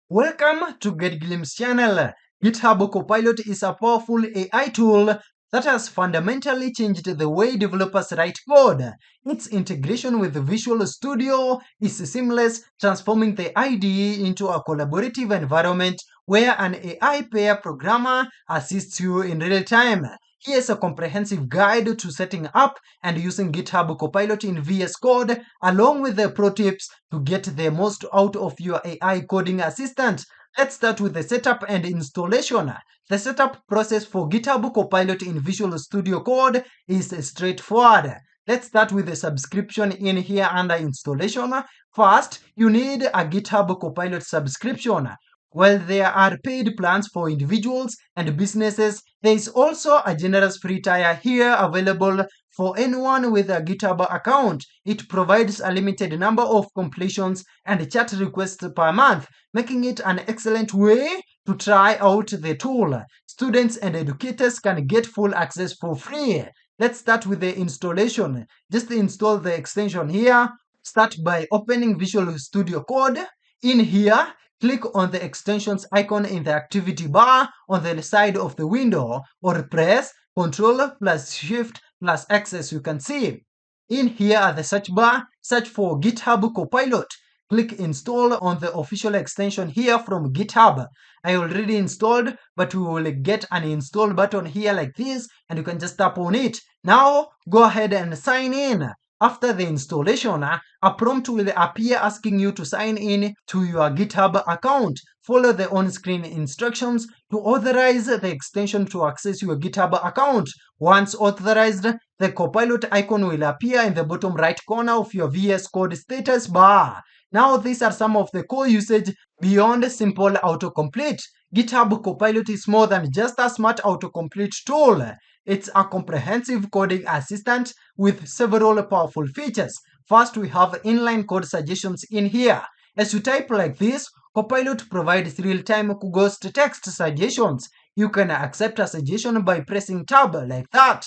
Welcome to GetGlimpse channel. GitHub Copilot is a powerful AI tool that has fundamentally changed the way developers write code. Its integration with Visual Studio is seamless, transforming the IDE into a collaborative environment where an AI pair programmer assists you in real time. Here's a comprehensive guide to setting up and using GitHub Copilot in VS Code, along with the pro tips to get the most out of your AI coding assistant. Let's start with the setup and installation. The setup process for GitHub Copilot in Visual Studio Code is straightforward. Let's start with the subscription in here under installation. First, you need a GitHub Copilot subscription. While there are paid plans for individuals and businesses, there is also a generous free tier here available for anyone with a GitHub account. It provides a limited number of completions and chat requests per month, making it an excellent way to try out the tool. Students and educators can get full access for free. Let's start with the installation. Just install the extension here. Start by opening Visual Studio Code. In here, click on the extensions icon in the activity bar on the side of the window, or press Ctrl plus Shift plus X as you can see. In here at the search bar, search for GitHub Copilot. Click install on the official extension here from GitHub. I already installed, but we will get an install button here like this, and you can just tap on it. Now go ahead and sign in. After the installation, a prompt will appear asking you to sign in to your GitHub account. Follow the on-screen instructions to authorize the extension to access your GitHub account. Once authorized, the Copilot icon will appear in the bottom right corner of your VS Code status bar. Now, these are some of the core usage beyond simple autocomplete. GitHub Copilot is more than just a smart autocomplete tool. It's a comprehensive coding assistant with several powerful features. First, we have inline code suggestions in here. As you type like this, Copilot provides real-time ghost text suggestions. You can accept a suggestion by pressing tab like that.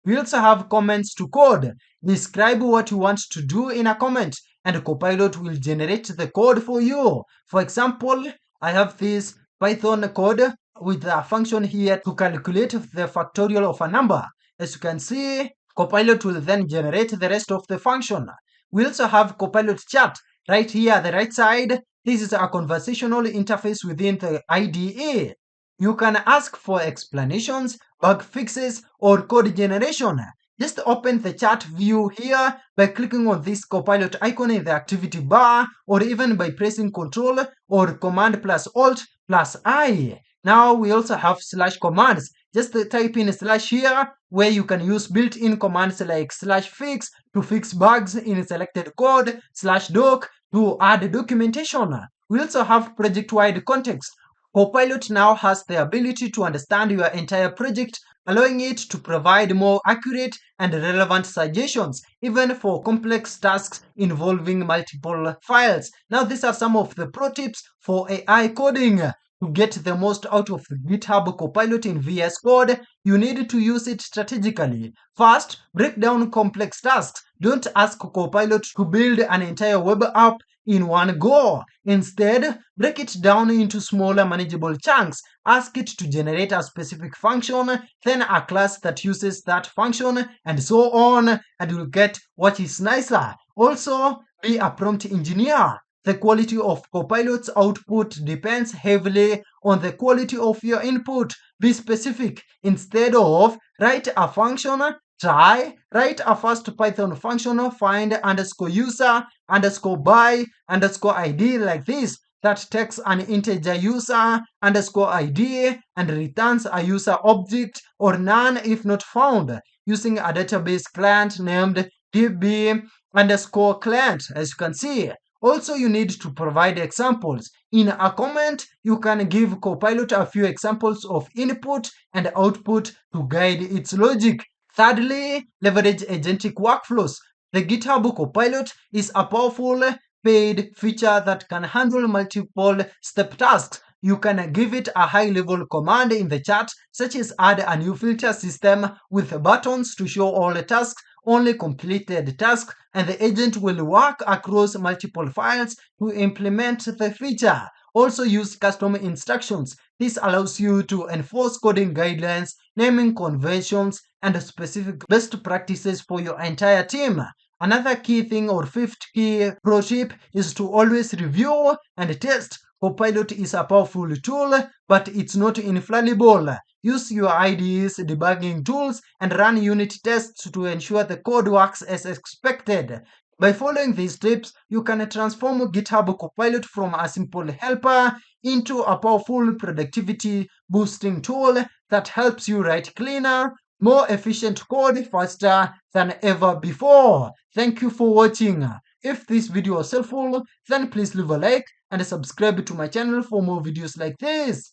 We also have comments to code. Describe what you want to do in a comment, and Copilot will generate the code for you. For example, I have this Python code with a function here to calculate the factorial of a number. As you can see, Copilot will then generate the rest of the function. We also have Copilot Chat right here at the right side. This is a conversational interface within the IDE. You can ask for explanations, bug fixes, or code generation. Just open the chat view here by clicking on this Copilot icon in the activity bar, or even by pressing Ctrl or Command plus Alt plus I. Now we also have slash commands. Just type in slash here, where you can use built-in commands like slash fix to fix bugs in selected code, slash doc to add documentation. We also have project-wide context. Copilot now has the ability to understand your entire project, allowing it to provide more accurate and relevant suggestions, even for complex tasks involving multiple files. Now, these are some of the pro tips for AI coding. To get the most out of GitHub Copilot in VS Code, you need to use it strategically. First, break down complex tasks. Don't ask Copilot to build an entire web app in one go. Instead, break it down into smaller manageable chunks. Ask it to generate a specific function, then a class that uses that function, and so on, and you'll get what is nicer. Also, be a prompt engineer. The quality of Copilot's output depends heavily on the quality of your input. Be specific. Instead of write a function, write a first Python function, find underscore user underscore by underscore ID like this. That takes an integer user underscore ID and returns a user object or none if not found, using a database client named db underscore client, as you can see. Also, you need to provide examples. In a comment, you can give Copilot a few examples of input and output to guide its logic. Thirdly, leverage agentic workflows. The GitHub Copilot is a powerful paid feature that can handle multiple step tasks. You can give it a high-level command in the chat, such as add a new filter system with buttons to show all the tasks, only completed tasks, and the agent will work across multiple files to implement the feature. Also use custom instructions. This allows you to enforce coding guidelines, naming conventions, and specific best practices for your entire team. Another key thing or fifth key pro tip is to always review and test. Copilot is a powerful tool, but it's not infallible. Use your IDEs, debugging tools, and run unit tests to ensure the code works as expected. By following these tips, you can transform GitHub Copilot from a simple helper into a powerful productivity boosting tool that helps you write cleaner, more efficient code faster than ever before. Thank you for watching. If this video was helpful, then please leave a like and subscribe to my channel for more videos like this.